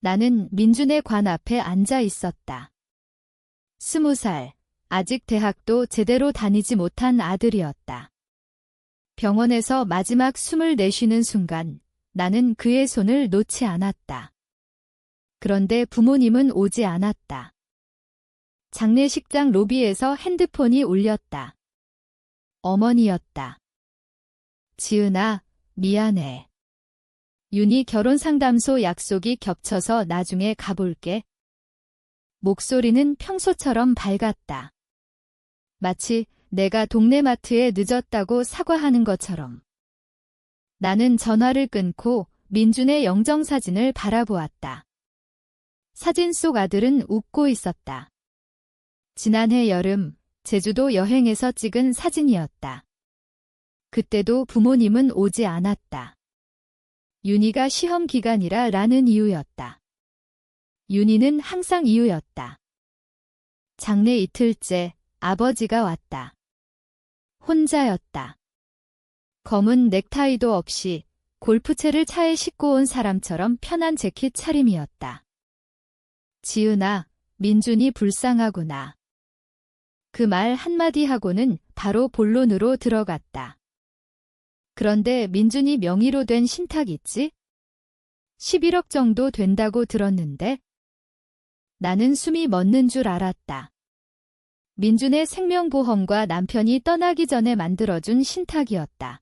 나는 민준의 관 앞에 앉아 있었다. 20살, 아직 대학도 제대로 다니지 못한 아들이었다. 병원에서 마지막 숨을 내쉬는 순간 나는 그의 손을 놓지 않았다. 그런데 부모님은 오지 않았다. 장례식장 로비에서 핸드폰이 울렸다. 어머니였다. 지은아, 미안해. 윤희 결혼상담소 약속이 겹쳐서 나중에 가볼게. 목소리는 평소처럼 밝았다. 마치 내가 동네 마트에 늦었다고 사과하는 것처럼. 나는 전화를 끊고 민준의 영정사진을 바라보았다. 사진 속 아들은 웃고 있었다. 지난해 여름 제주도 여행에서 찍은 사진이었다. 그때도 부모님은 오지 않았다. 윤희가 시험 기간이라 라는 이유였다. 윤희는 항상 이유였다. 장례 이틀째 아버지가 왔다. 혼자였다. 검은 넥타이도 없이 골프채를 차에 싣고 온 사람처럼 편한 재킷 차림이었다. 지은아, 민준이 불쌍하구나. 그 말 한마디 하고는 바로 본론으로 들어갔다. 그런데 민준이 명의로 된 신탁 있지? 11억 정도 된다고 들었는데? 나는 숨이 멎는 줄 알았다. 민준의 생명보험과 남편이 떠나기 전에 만들어준 신탁이었다.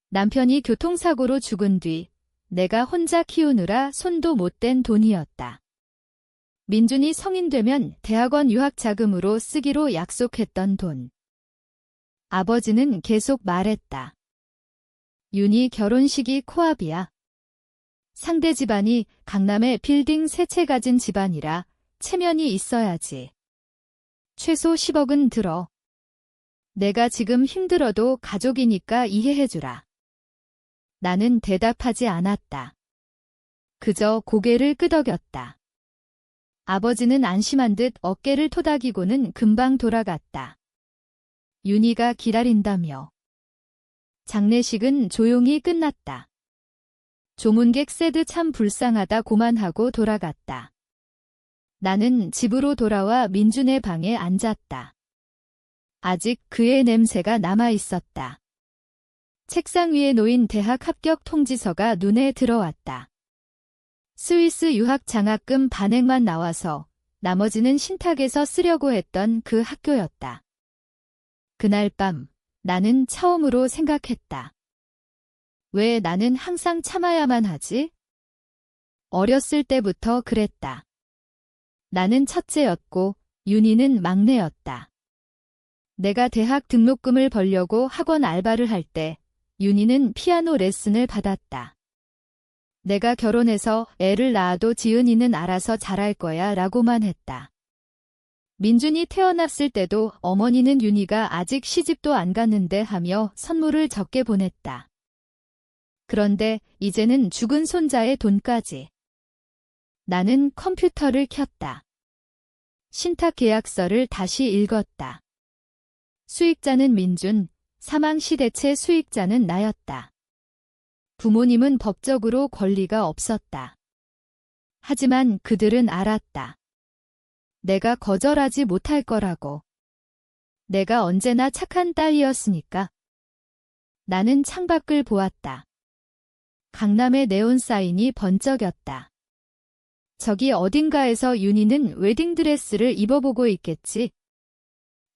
남편이 교통사고로 죽은 뒤 내가 혼자 키우느라 손도 못 댄 돈이었다. 민준이 성인 되면 대학원 유학 자금으로 쓰기로 약속했던 돈. 아버지는 계속 말했다. 윤희 결혼식이 코앞이야. 상대 집안이 강남에 빌딩 3채 가진 집안이라 체면이 있어야지. 최소 10억은 들어. 내가 지금 힘들어도 가족이니까 이해해주라. 나는 대답하지 않았다. 그저 고개를 끄덕였다. 아버지는 안심한 듯 어깨를 토닥이고는 금방 돌아갔다. 윤희가 기다린다며. 장례식은 조용히 끝났다. 조문객 세드 참 불쌍하다 고만하고 돌아갔다. 나는 집으로 돌아와 민준의 방에 앉았다. 아직 그의 냄새가 남아있었다. 책상 위에 놓인 대학 합격 통지서가 눈에 들어왔다. 스위스 유학 장학금 반액만 나와서 나머지는 신탁에서 쓰려고 했던 그 학교였다. 그날 밤 나는 처음으로 생각했다. 왜 나는 항상 참아야만 하지? 어렸을 때부터 그랬다. 나는 첫째였고 윤희는 막내였다. 내가 대학 등록금을 벌려고 학원 알바를 할 때 윤희는 피아노 레슨을 받았다. 내가 결혼해서 애를 낳아도 지은이는 알아서 잘할 거야 라고만 했다. 민준이 태어났을 때도 어머니는 윤희가 아직 시집도 안 갔는데 하며 선물을 적게 보냈다. 그런데 이제는 죽은 손자의 돈까지. 나는 컴퓨터를 켰다. 신탁 계약서를 다시 읽었다. 수익자는 민준, 사망시대체 수익자는 나였다. 부모님은 법적으로 권리가 없었다. 하지만 그들은 알았다. 내가 거절하지 못할 거라고. 내가 언제나 착한 딸이었으니까. 나는 창밖을 보았다. 강남의 네온 사인이 번쩍였다. 저기 어딘가에서 윤희는 웨딩드레스를 입어보고 있겠지.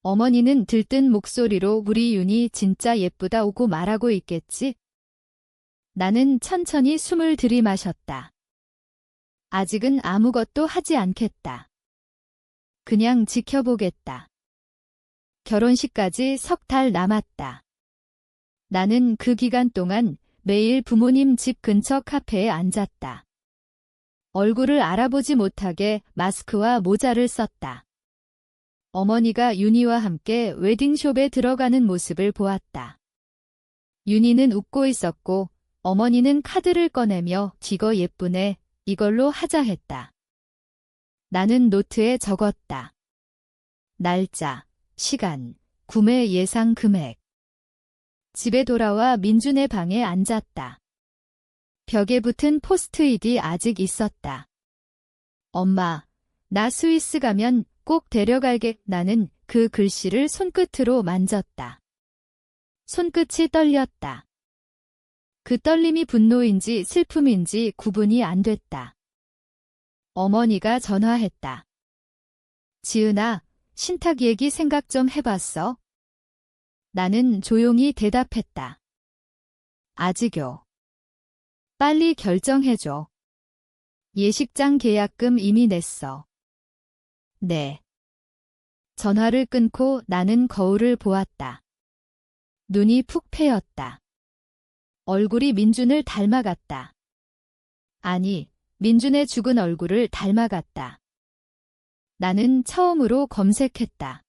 어머니는 들뜬 목소리로 우리 윤희 진짜 예쁘다 오고 말하고 있겠지. 나는 천천히 숨을 들이마셨다. 아직은 아무것도 하지 않겠다. 그냥 지켜보겠다. 결혼식까지 3달 남았다. 나는 그 기간 동안 매일 부모님 집 근처 카페에 앉았다. 얼굴을 알아보지 못하게 마스크와 모자를 썼다. 어머니가 윤희와 함께 웨딩숍에 들어가는 모습을 보았다. 윤희는 웃고 있었고 어머니는 카드를 꺼내며 이거 예쁘네, 이걸로 하자 했다. 나는 노트에 적었다. 날짜, 시간, 구매 예상 금액. 집에 돌아와 민준의 방에 앉았다. 벽에 붙은 포스트잇이 아직 있었다. 엄마, 나 스위스 가면 꼭 데려갈게. 나는 그 글씨를 손끝으로 만졌다. 손끝이 떨렸다. 그 떨림이 분노인지 슬픔인지 구분이 안 됐다. 어머니가 전화했다. 지은아, 신탁 얘기 생각 좀 해봤어? 나는 조용히 대답했다. 아직요. 빨리 결정해줘. 예식장 계약금 이미 냈어. 네. 전화를 끊고 나는 거울을 보았다. 눈이 푹 패였다. 얼굴이 민준을 닮아갔다. 아니, 민준의 죽은 얼굴을 닮아갔다. 나는 처음으로 검색했다.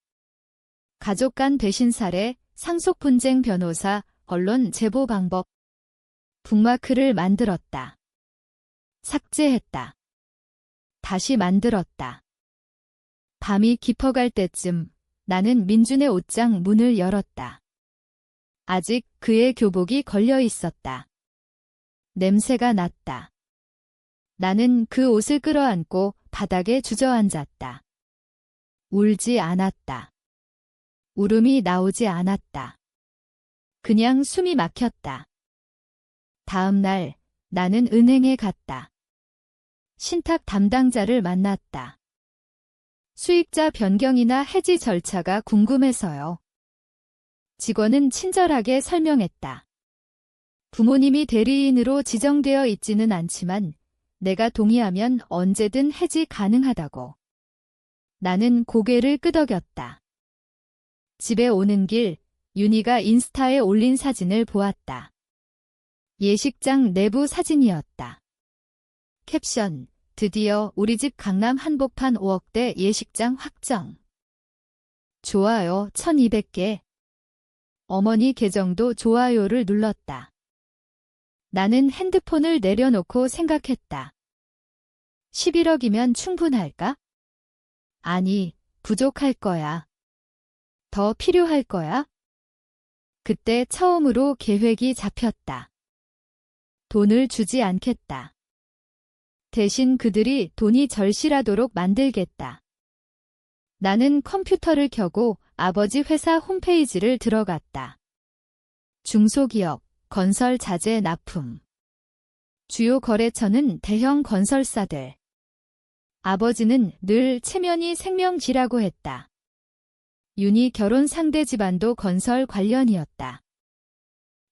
가족 간 배신 사례, 상속 분쟁 변호사, 언론 제보 방법. 북마크를 만들었다. 삭제했다. 다시 만들었다. 밤이 깊어갈 때쯤 나는 민준의 옷장 문을 열었다. 아직 그의 교복이 걸려 있었다. 냄새가 났다. 나는 그 옷을 끌어안고 바닥에 주저앉았다. 울지 않았다. 울음이 나오지 않았다. 그냥 숨이 막혔다. 다음 날 나는 은행에 갔다. 신탁 담당자를 만났다. 수익자 변경이나 해지 절차가 궁금해서요. 직원은 친절하게 설명했다. 부모님이 대리인으로 지정되어 있지는 않지만 내가 동의하면 언제든 해지 가능하다고. 나는 고개를 끄덕였다. 집에 오는 길 윤희가 인스타에 올린 사진을 보았다. 예식장 내부 사진이었다. 캡션, 드디어 우리 집 강남 한복판 5억대 예식장 확정. 좋아요 1200개. 어머니 계정도 좋아요를 눌렀다. 나는 핸드폰을 내려놓고 생각했다. 11억이면 충분할까? 아니, 부족할 거야. 더 필요할 거야? 그때 처음으로 계획이 잡혔다. 돈을 주지 않겠다. 대신 그들이 돈이 절실하도록 만들겠다. 나는 컴퓨터를 켜고 아버지 회사 홈페이지를 들어갔다. 중소기업, 건설 자재 납품. 주요 거래처는 대형 건설사들. 아버지는 늘 체면이 생명지라고 했다. 윤희 결혼 상대 집안도 건설 관련이었다.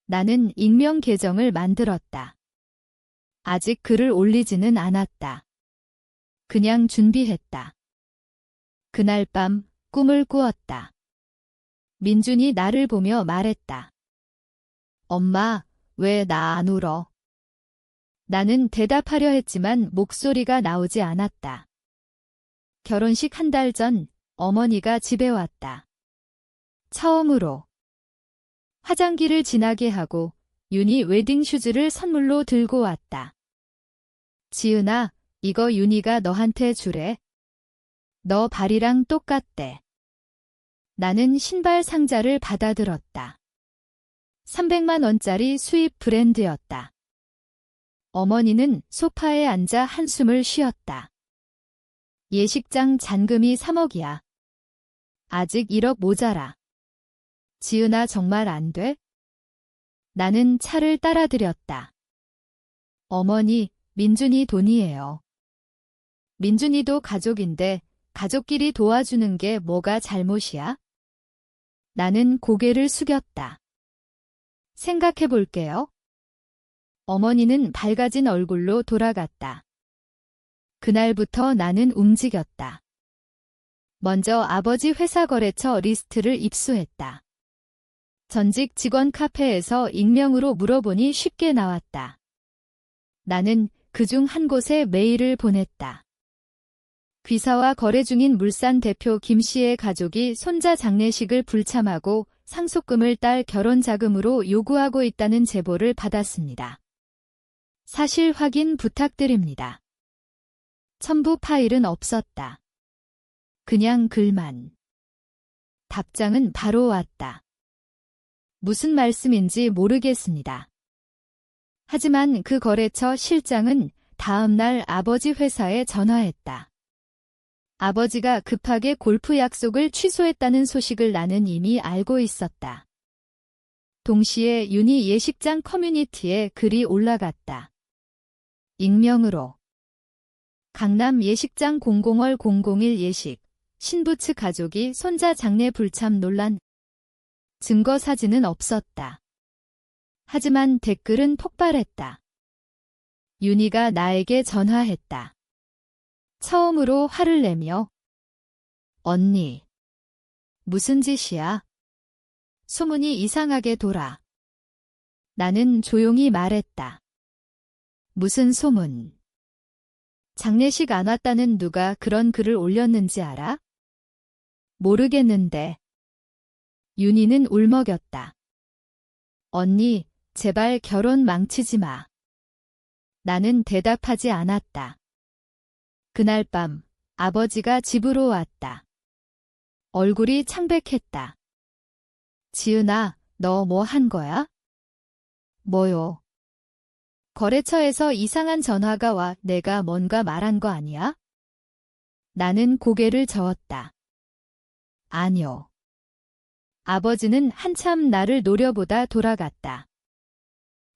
나는 익명 계정을 만들었다. 아직 글을 올리지는 않았다. 그냥 준비했다. 그날 밤 꿈을 꾸었다. 민준이 나를 보며 말했다. 엄마, 왜 나 안 울어? 나는 대답하려 했지만 목소리가 나오지 않았다. 결혼식 한 달 전 어머니가 집에 왔다. 처음으로. 화장기를 지나게 하고 윤희 웨딩 슈즈를 선물로 들고 왔다. 지은아, 이거 윤희가 너한테 주래. 너 발이랑 똑같대. 나는 신발 상자를 받아들었다. 300만 원짜리 수입 브랜드였다. 어머니는 소파에 앉아 한숨을 쉬었다. 예식장 잔금이 3억이야. 아직 1억 모자라. 지은아 정말 안 돼? 나는 차를 따라들였다. 어머니, 민준이 돈이에요. 민준이도 가족인데 가족끼리 도와주는 게 뭐가 잘못이야? 나는 고개를 숙였다. 생각해 볼게요. 어머니는 밝아진 얼굴로 돌아갔다. 그날부터 나는 움직였다. 먼저 아버지 회사 거래처 리스트를 입수했다. 전직 직원 카페에서 익명으로 물어보니 쉽게 나왔다. 나는 그중 한 곳에 메일을 보냈다. 귀사와 거래 중인 물산 대표 김 씨의 가족이 손자 장례식을 불참하고 상속금을 딸 결혼 자금으로 요구하고 있다는 제보를 받았습니다. 사실 확인 부탁드립니다. 첨부 파일은 없었다. 그냥 글만. 답장은 바로 왔다. 무슨 말씀인지 모르겠습니다. 하지만 그 거래처 실장은 다음 날 아버지 회사에 전화했다. 아버지가 급하게 골프 약속을 취소했다는 소식을 나는 이미 알고 있었다. 동시에 윤희 예식장 커뮤니티에 글이 올라갔다. 익명으로. 강남 예식장 00월 001 예식, 신부 측 가족이 손자 장례 불참 논란. 증거 사진은 없었다. 하지만 댓글은 폭발했다. 윤희가 나에게 전화했다. 처음으로 화를 내며 언니, 무슨 짓이야? 소문이 이상하게 돌아. 나는 조용히 말했다. 무슨 소문? 장례식 안 왔다는 누가 그런 글을 올렸는지 알아? 모르겠는데. 윤희는 울먹였다. 언니, 제발 결혼 망치지 마. 나는 대답하지 않았다. 그날 밤 아버지가 집으로 왔다. 얼굴이 창백했다. 지은아, 너 뭐 한 거야? 뭐요? 거래처에서 이상한 전화가 와. 내가 뭔가 말한 거 아니야? 나는 고개를 저었다. 아니요. 아버지는 한참 나를 노려보다 돌아갔다.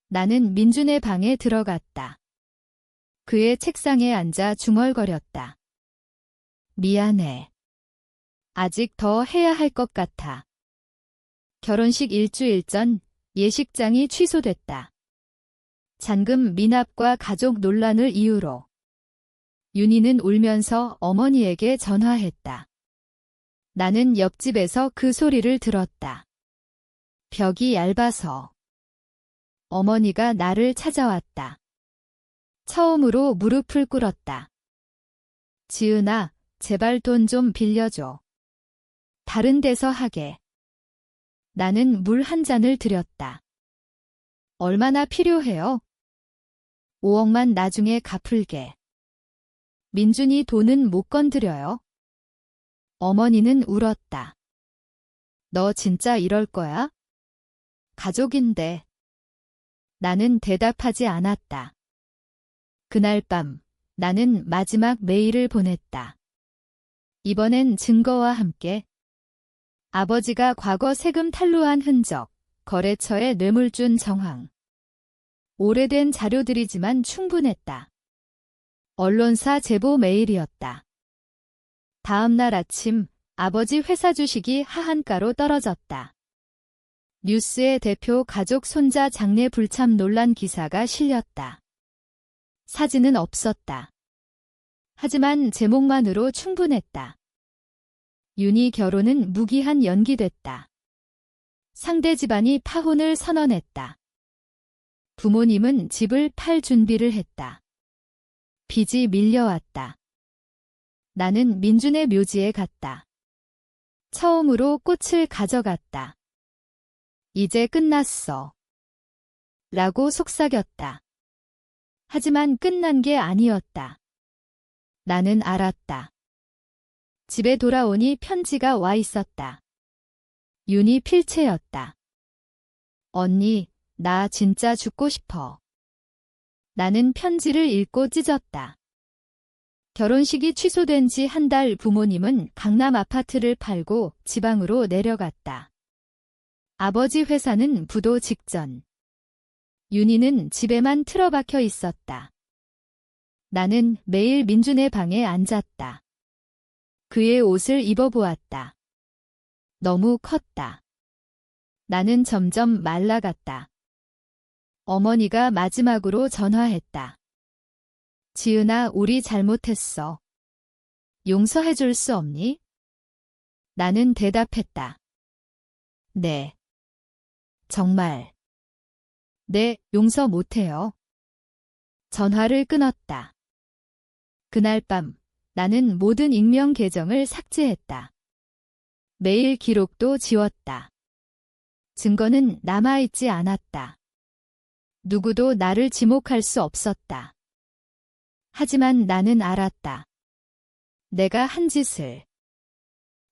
나는 민준의 방에 들어갔다. 그의 책상에 앉아 중얼거렸다. 미안해. 아직 더 해야 할 것 같아. 결혼식 일주일 전 예식장이 취소됐다. 잔금 미납과 가족 논란을 이유로. 윤희는 울면서 어머니에게 전화했다. 나는 옆집에서 그 소리를 들었다. 벽이 얇아서. 어머니가 나를 찾아왔다. 처음으로 무릎을 꿇었다. 지은아, 제발 돈 좀 빌려줘. 다른 데서 하게. 나는 물 한 잔을 드렸다. 얼마나 필요해요? 5억만 나중에 갚을게. 민준이 돈은 못 건드려요. 어머니는 울었다. 너 진짜 이럴 거야? 가족인데. 나는 대답하지 않았다. 그날 밤 나는 마지막 메일을 보냈다. 이번엔 증거와 함께. 아버지가 과거 세금 탈루한 흔적, 거래처의 뇌물준 정황. 오래된 자료들이지만 충분했다. 언론사 제보 메일이었다. 다음 날 아침 아버지 회사 주식이 하한가로 떨어졌다. 뉴스의 대표 가족 손자 장례 불참 논란 기사가 실렸다. 사진은 없었다. 하지만 제목만으로 충분했다. 윤희 결혼은 무기한 연기됐다. 상대 집안이 파혼을 선언했다. 부모님은 집을 팔 준비를 했다. 빚이 밀려왔다. 나는 민준의 묘지에 갔다. 처음으로 꽃을 가져갔다. 이제 끝났어. 라고 속삭였다. 하지만 끝난 게 아니었다. 나는 알았다. 집에 돌아오니 편지가 와 있었다. 윤희 필체였다. 언니, 나 진짜 죽고 싶어. 나는 편지를 읽고 찢었다. 결혼식이 취소된 지 한 달 부모님은 강남 아파트를 팔고 지방으로 내려갔다. 아버지 회사는 부도 직전. 윤희는 집에만 틀어박혀 있었다. 나는 매일 민준의 방에 앉았다. 그의 옷을 입어보았다. 너무 컸다. 나는 점점 말라갔다. 어머니가 마지막으로 전화했다. 지은아, 우리 잘못했어. 용서해줄 수 없니? 나는 대답했다. 네. 정말. 네, 용서 못해요. 전화를 끊었다. 그날 밤 나는 모든 익명 계정을 삭제했다. 메일 기록도 지웠다. 증거는 남아있지 않았다. 누구도 나를 지목할 수 없었다. 하지만 나는 알았다. 내가 한 짓을.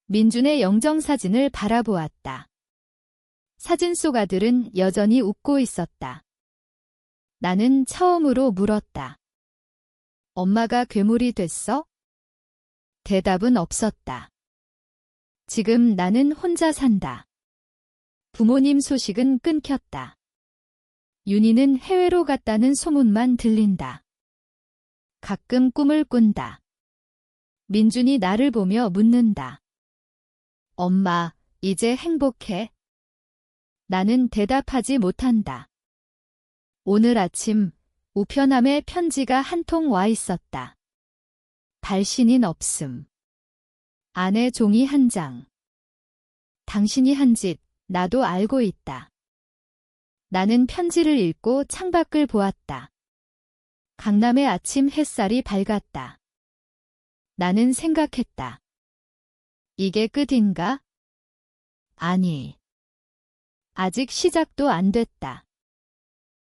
민준의 영정사진을 바라보았다. 사진 속 아들은 여전히 웃고 있었다. 나는 처음으로 물었다. 엄마가 괴물이 됐어? 대답은 없었다. 지금 나는 혼자 산다. 부모님 소식은 끊겼다. 윤희는 해외로 갔다는 소문만 들린다. 가끔 꿈을 꾼다. 민준이 나를 보며 묻는다. 엄마, 이제 행복해? 나는 대답하지 못한다. 오늘 아침 우편함에 편지가 한 통 와 있었다. 발신인 없음. 안에 종이 한 장. 당신이 한 짓, 나도 알고 있다. 나는 편지를 읽고 창밖을 보았다. 강남의 아침 햇살이 밝았다. 나는 생각했다. 이게 끝인가? 아니. 아직 시작도 안 됐다.